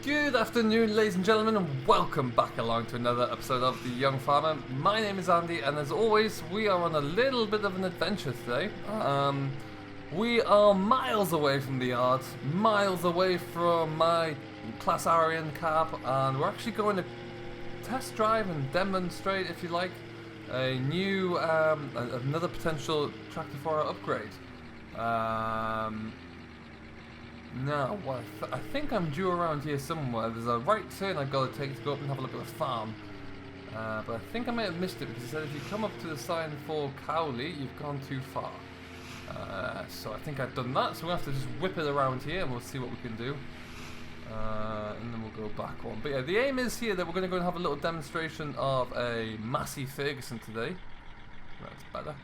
Good afternoon, ladies and gentlemen, and welcome back along to another episode of The Young Farmer. My name is Andy, and as always, we are on a little bit of an adventure today. We are miles away from the yard, miles away from my Class Aryan cab, and we're actually going to test drive and demonstrate, if you like, a new, another potential tractor for our upgrade. Now, well, I think I'm due around here somewhere. There's a right turn I've got to take to go up and have a look at the farm. But I think I may have missed it because it said if you come up to the sign for Cowley, you've gone too far. So I think I've done that, so we'll have to just whip it around here and we'll see what we can do. And then we'll go back one. But yeah, the aim is here that we're going to go and have a little demonstration of a Massey Ferguson today. That's better.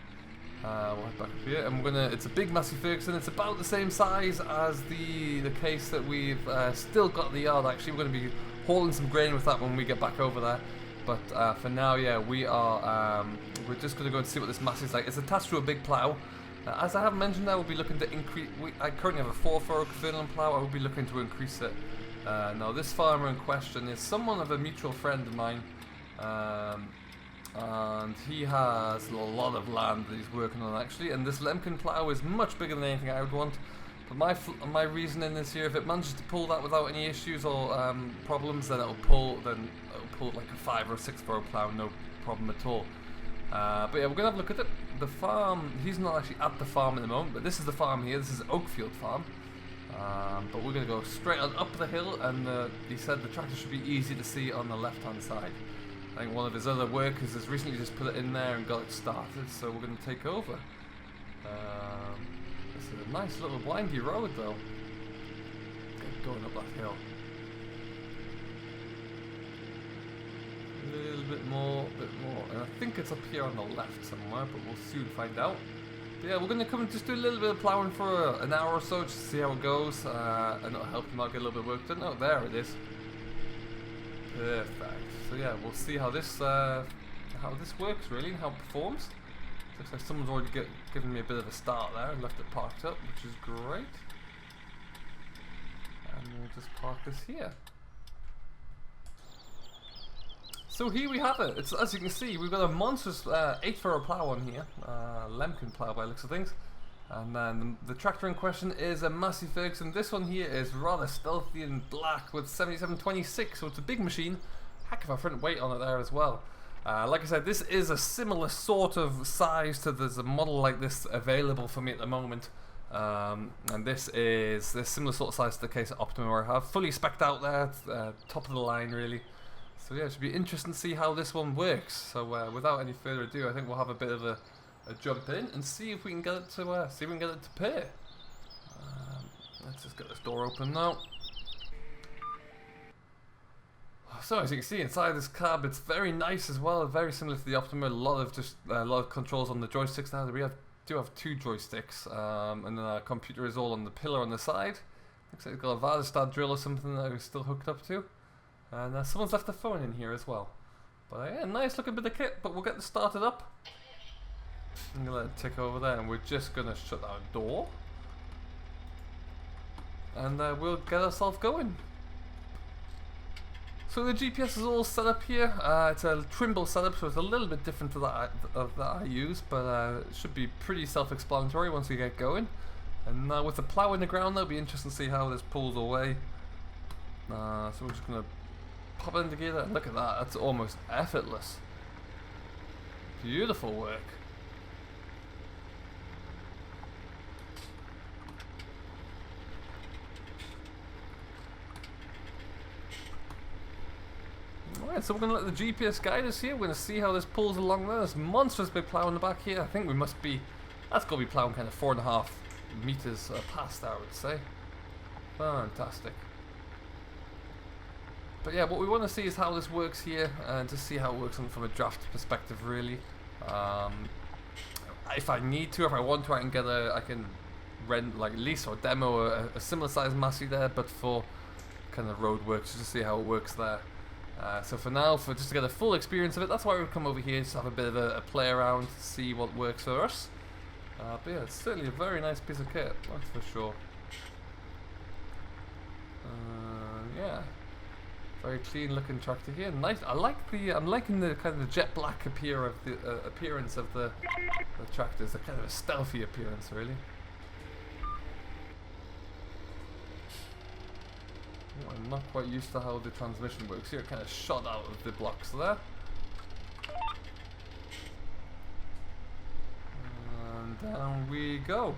We'll head back up here, and it's a big Massey Ferguson. It's about the same size as the case that we've still got at the yard. Actually, we're going to be hauling some grain with that when we get back over there. But for now, yeah, we're just going to go and see what this Massey's like. It's attached to a big plough. As I have mentioned, I will be looking to increase. I currently have a 4-furrow Fernland plough. I will be looking to increase it. Now, this farmer in question is someone of a mutual friend of mine. And he has a lot of land that he's working on actually, and this Lemken plough is much bigger than anything I would want. But my reasoning is here, if it manages to pull that without any issues or problems, then it'll pull like a 5 or 6 furrow plough, no problem at all. But yeah, we're gonna have a look at it. The farm, he's not actually at the farm at the moment, but this is the farm here. This is Oakfield Farm. But we're gonna go straight on up the hill, and he said the tractor should be easy to see on the left-hand side. I think one of his other workers has recently just put it in there and got it started, so we're going to take over. This is a nice little windy road though. Get going up that hill. A little bit more, and I think it's up here on the left somewhere, but we'll soon find out. But yeah, we're going to come and just do a little bit of ploughing for an hour or so, just to see how it goes, and it'll help him out get a little bit of work done. Oh, there it is. Perfect. So yeah, we'll see how this works really, and how it performs. Looks like someone's already given me a bit of a start there and left it parked up, which is great. And we'll just park this here. So here we have it. It's, as you can see, we've got a monstrous 8-furrow plough on here, Lemken plough by the looks of things. And then the tractor in question is a Massey Ferguson. This one here is rather stealthy and black with 7726, so it's a big machine. Heck of a front weight on it there as well. Like I said, this is a similar sort of size to there's a model like this available for me at the moment. And this is similar sort of size to the case at Optima where I have fully specced out there, top of the line really. So yeah, it should be interesting to see how this one works. So without any further ado, I think we'll have a bit of a jump in and see if we can get it to pair. Let's just get this door open now. So as you can see inside this cab, it's very nice as well, very similar to the Optima. A lot of controls on the joysticks now. We do have 2 joysticks, and then our computer is all on the pillar on the side. Looks like it's got a Vadestad drill or something that we're still hooked up to, and someone's left the phone in here as well. But yeah, nice looking bit of kit. But we'll get this started up. I'm gonna let it tick over there, and we're just gonna shut our door, and we'll get ourselves going. So the GPS is all set up here. It's a Trimble setup, so it's a little bit different to that I use, but it should be pretty self-explanatory once we get going. And with the plough in the ground, that'll be interesting to see how this pulls away. So we're just gonna pop it into gear there. Look at that, that's almost effortless. Beautiful work. Alright, so we're going to let the GPS guide us here. We're going to see how this pulls along there. This monstrous big plough in the back here. I think we must be, that's got to be ploughing kind of 4.5 meters past there, I would say. Fantastic. But yeah, what we want to see is how this works here, and to see how it works from a draft perspective really. If I need to, if I want to, I can rent, like lease or demo a similar size Massey there, but for kind of road work, just to see how it works there. So for now, just to get a full experience of it, that's why we've come over here, just to have a bit of a play around, to see what works for us. But yeah, it's certainly a very nice piece of kit, that's for sure. Yeah. Very clean looking tractor here. Nice. I'm liking the kind of the jet black appearance of the tractors. A kind of a stealthy appearance, really. Oh, I'm not quite used to how the transmission works here. It kind of shot out of the blocks there. And down we go.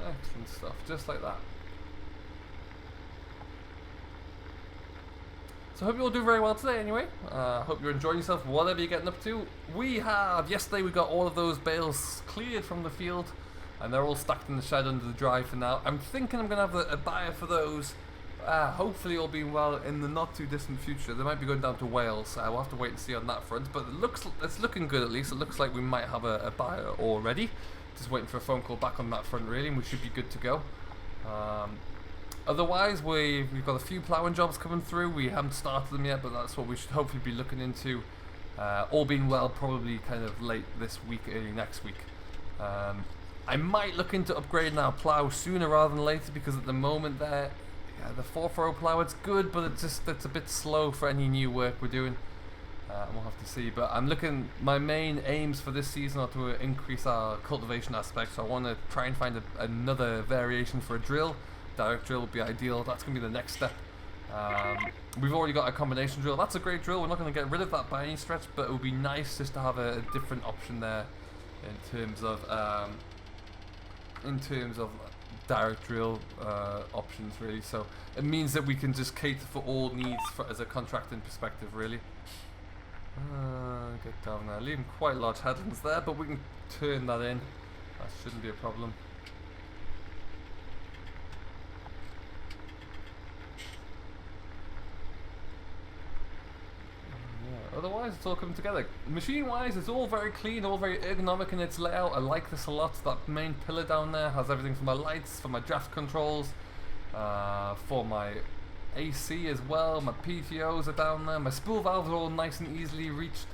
Excellent stuff, just like that. So I hope you all do very well today anyway. Hope you're enjoying yourself, whatever you're getting up to. Yesterday we got all of those bales cleared from the field, and they're all stacked in the shed under the drive for now. I'm thinking I'm going to have a buyer for those, hopefully all being well, in the not too distant future. They might be going down to Wales, we'll have to wait and see on that front, but it's looking good at least. It looks like we might have a buyer already. Just waiting for a phone call back on that front really, and we should be good to go. Otherwise, we've got a few ploughing jobs coming through. We haven't started them yet, but that's what we should hopefully be looking into. All being well, probably kind of late this week, early next week. I might look into upgrading our plough sooner rather than later, because at the moment the 4-furrow plough, it's good, but it's a bit slow for any new work we're doing. We'll have to see, but I'm looking. My main aims for this season are to increase our cultivation aspect. So I want to try and find another variation for a drill. Direct drill would be ideal. That's going to be the next step. We've already got a combination drill. That's a great drill. We're not going to get rid of that by any stretch, but it would be nice just to have a different option there in terms of direct drill options, really. So it means that we can just cater for all needs as a contracting perspective, really. Get down there. Leaving quite large headlands there, but we can turn that in. That shouldn't be a problem. Otherwise, it's all coming together. Machine-wise, it's all very clean, all very ergonomic in its layout. I like this a lot. That main pillar down there has everything for my lights, for my draft controls, for my AC as well. My PTOs are down there. My spool valves are all nice and easily reached.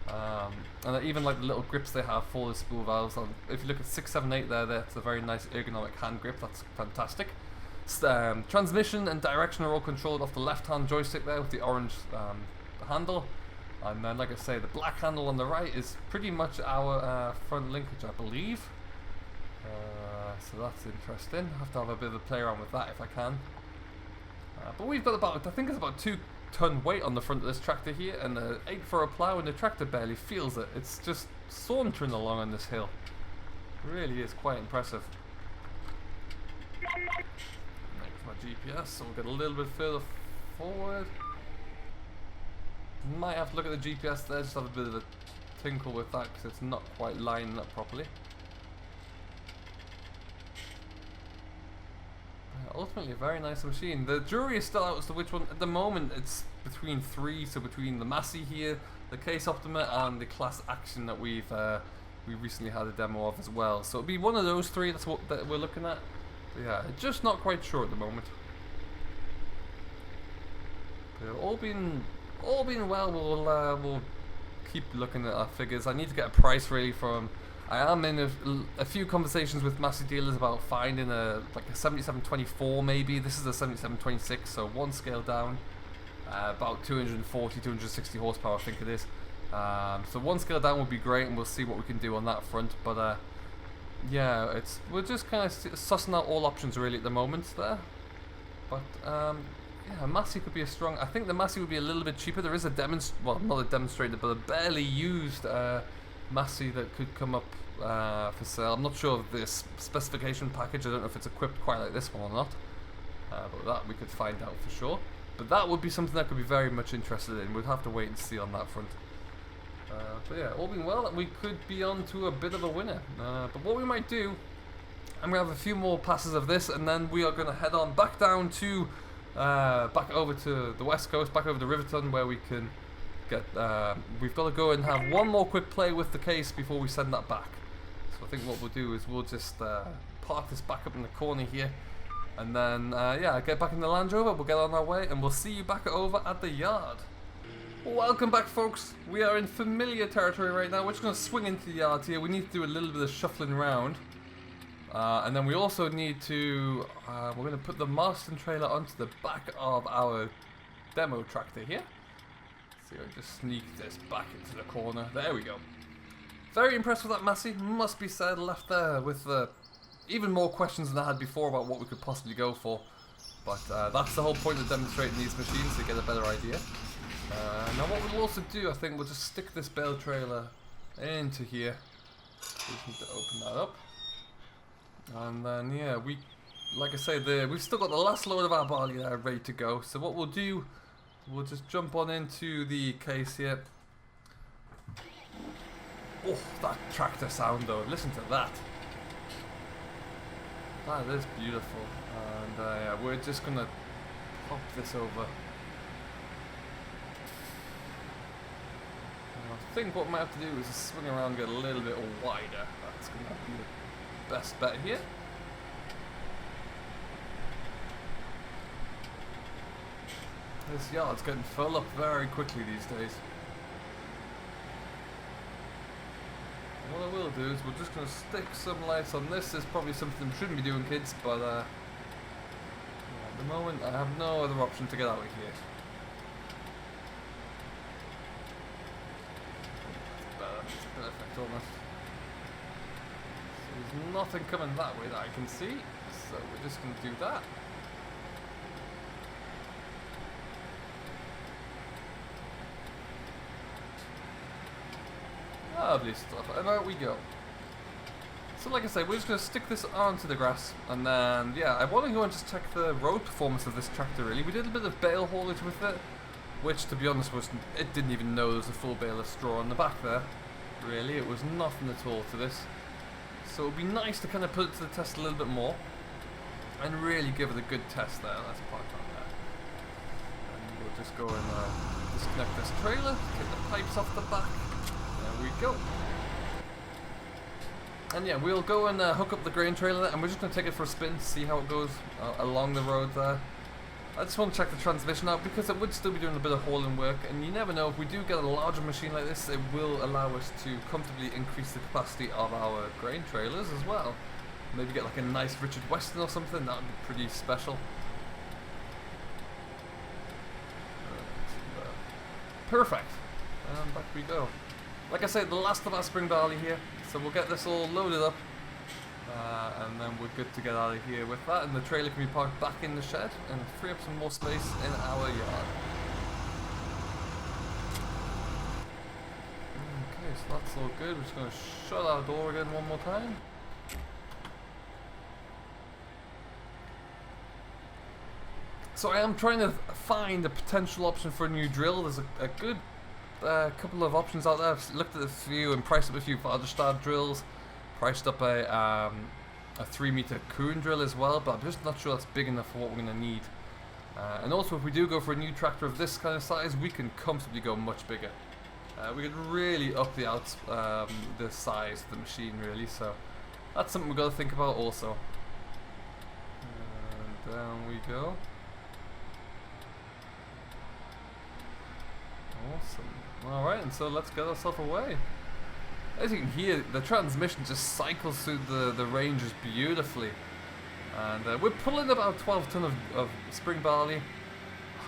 And I even like the little grips they have for the spool valves. If you look at 6, 7, 8 there, that's a very nice ergonomic hand grip. That's fantastic. Transmission and direction are all controlled off the left-hand joystick there with the orange handle. And then, like I say, the black handle on the right is pretty much our front linkage, I believe. So that's interesting. I have to have a bit of a play around with that if I can. But we've got I think it's about 2-ton weight on the front of this tractor here, and 8 for a plough, and the tractor barely feels it. It's just sauntering along on this hill. It really is quite impressive. Next, my GPS, so we'll get a little bit further forward. Might have to look at the GPS there, just have a bit of a tinkle with that because it's not quite lining up properly. Ultimately a very nice machine. The jury is still out as to which one. At the moment it's between 3, so between the Massey here, the Case Optima, and the Class Action that we recently had a demo of as well. So it'll be one of those 3, that's what we're looking at. But yeah, just not quite sure at the moment. But all being well, we'll keep looking at our figures. I need to get a price really from. I am in a few conversations with Massey dealers about finding a 7724 maybe. This is a 7726, so one scale down, about 240, 260 horsepower I think it is. So one scale down would be great, and we'll see what we can do on that front. But yeah, we're just kind of sussing out all options really at the moment there. But yeah, Massey could be a strong. I think the Massey would be a little bit cheaper. There is well, not a demonstrator, but a barely used Massey that could come up for sale. I'm not sure of this specification package. I don't know if it's equipped quite like this one or not. But that we could find out for sure. But that would be something that could be very much interested in. We'd have to wait and see on that front. But yeah, all being well, we could be on to a bit of a winner. But what we might do, I'm going to have a few more passes of this, and then we are going to head on back down to back over to the west coast, back over to Riverton, where we can get. We've got to go and have one more quick play with the case before we send that back. So I think what we'll do is we'll just park this back up in the corner here, and then yeah, get back in the Land Rover. We'll get on our way, and we'll see you back over at the yard. Welcome back, folks. We are in familiar territory right now. We're just going to swing into the yard here. We need to do a little bit of shuffling around. And then we also need to, we're going to put the Marston trailer onto the back of our demo tractor here. See, I just sneak this back into the corner. There we go. Very impressed with that Massey, must be said, left there with even more questions than I had before about what we could possibly go for. But that's the whole point of demonstrating these machines, to get a better idea. Now what we'll also do, I think we'll just stick this bale trailer into here. We just need to open that up. And then, yeah, like I say, we've still got the last load of our barley there ready to go. So what we'll do, we'll just jump on into the case here. Oh, that tractor sound though, listen to that. That is beautiful. And yeah, we're just gonna pop this over. And I think what we might have to do is just swing around and get a little bit wider. That's gonna be the best bet here. This yard's getting full up very quickly these days. What I will do is we're just going to stick some lights on this. This is probably something we shouldn't be doing, kids, but at the moment I have no other option to get out of here. That's perfect almost. So there's nothing coming that way that I can see, so we're just going to do that. Lovely stuff, and out we go. So like I say, we're just going to stick this onto the grass, and then, yeah, I want to go and just check the road performance of this tractor really. We did a bit of bale haulage with it, which to be honest it didn't even know there was a full bale of straw on the back there. Really, it was nothing at all to this. So it would be nice to kind of put it to the test a little bit more, and really give it a good test there. Let's park on there. And we'll just go and disconnect this trailer, get the pipes off the back. There we go. And yeah, we'll go and hook up the grain trailer, and we're just going to take it for a spin, see how it goes along the road there. I just want to check the transmission out, because it would still be doing a bit of hauling work, and you never know, if we do get a larger machine like this, it will allow us to comfortably increase the capacity of our grain trailers as well. Maybe get like a nice Richard Weston or something, that would be pretty special. Perfect. And back we go. Like I said, the last of our spring barley here, so we'll get this all loaded up, and then we're good to get out of here with that, and the trailer can be parked back in the shed and free up some more space in our yard. Okay, so that's all good. We're just going to shut our door again one more time. So I am trying to find a potential option for a new drill. There's a good couple of options out there. I've looked at a few and priced up a few Vaderstad drills, priced up a 3-meter Kuhn drill as well, but I'm just not sure that's big enough for what we're going to need. And also, if we do go for a new tractor of this kind of size, we can comfortably go much bigger. We could really up the size of the machine, really, so that's something we've got to think about also. And down we go. Awesome. Alright, and so let's get ourselves away. As you can hear, the transmission just cycles through the ranges beautifully. And we're pulling about 12 ton of spring barley.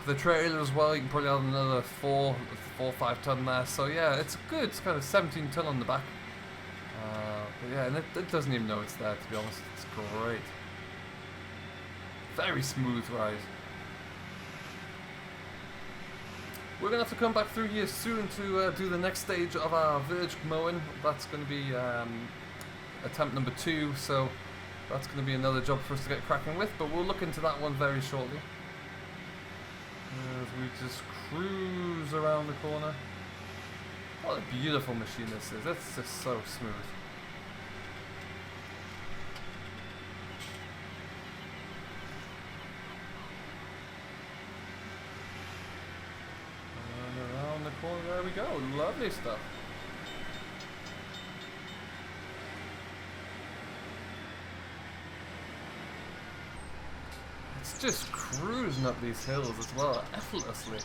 The trailer as well, you can probably add another 4 or 5 ton there. So yeah, it's good. It's kind of 17 ton on the back. But yeah, and it doesn't even know it's there, to be honest. It's great. Very smooth ride. We're going to have to come back through here soon to do the next stage of our verge mowing. That's going to be attempt number 2, so that's going to be another job for us to get cracking with, but we'll look into that one very shortly. As we just cruise around the corner. What a beautiful machine this is. It's just so smooth. Corner, there we go, lovely stuff. It's just cruising up these hills as well, effortlessly.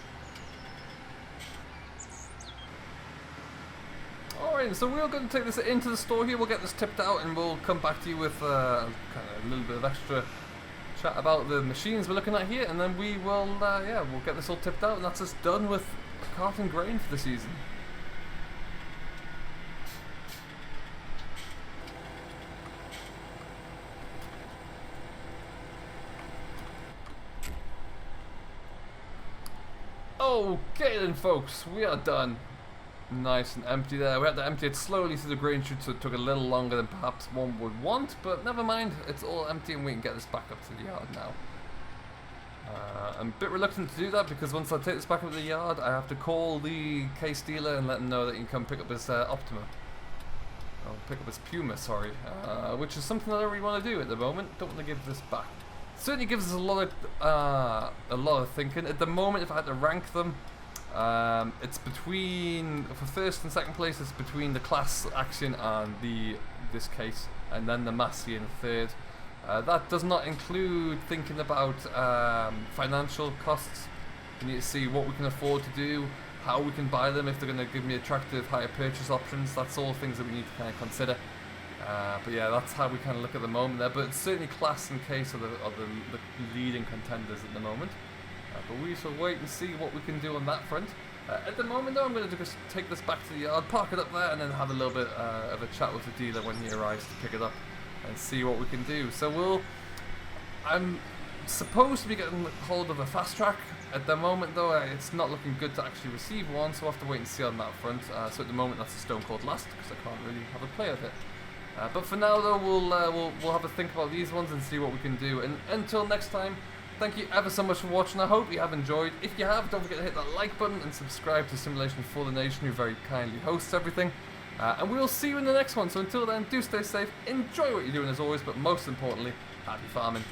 Alright fine. So we're going to take this into the store here. We'll get this tipped out, and we'll come back to you with kind of a little bit of extra chat about the machines we're looking at here, and then we will, yeah, we'll get this all tipped out, and that's us done with carting grain for the season. Okay then, folks, we are done. Nice and empty there. We had to empty it slowly through the grain chute, so it took a little longer than perhaps one would want, but never mind, it's all empty and we can get this back up to the yard now. I'm a bit reluctant to do that because once I take this back up to the yard, I have to call the case dealer and let him know that he can come pick up his Optima. Oh, pick up his Puma, sorry. Which is something I don't really want to do at the moment. Don't want to give this back. Certainly gives us a lot of thinking. At the moment, if I had to rank them, it's between, for first and second place, it's between the class action and this case, and then the Massey in third. That does not include thinking about financial costs. We need to see what we can afford to do, how we can buy them, if they're going to give me attractive higher purchase options. That's all things that we need to kind of consider. But yeah, that's how we kind of look at the moment there. But certainly class and case are the leading contenders at the moment. But we shall wait and see what we can do on that front. At the moment though, I'm going to just take this back to the yard, park it up there, and then have a little bit of a chat with the dealer when he arrives to pick it up and see what we can do. So I'm supposed to be getting hold of a fast track. At the moment though, it's not looking good to actually receive one, so we'll have to wait and see on that front. So at the moment that's a Stone Cold Last, because I can't really have a play of it. But for now though, we'll have a think about these ones and see what we can do. And until next time, thank you ever so much for watching. I hope you have enjoyed. If you have, don't forget to hit that like button and subscribe to Simulation for the Nation, who very kindly hosts everything. And we will see you in the next one. So until then, do stay safe, enjoy what you're doing as always, but most importantly, happy farming.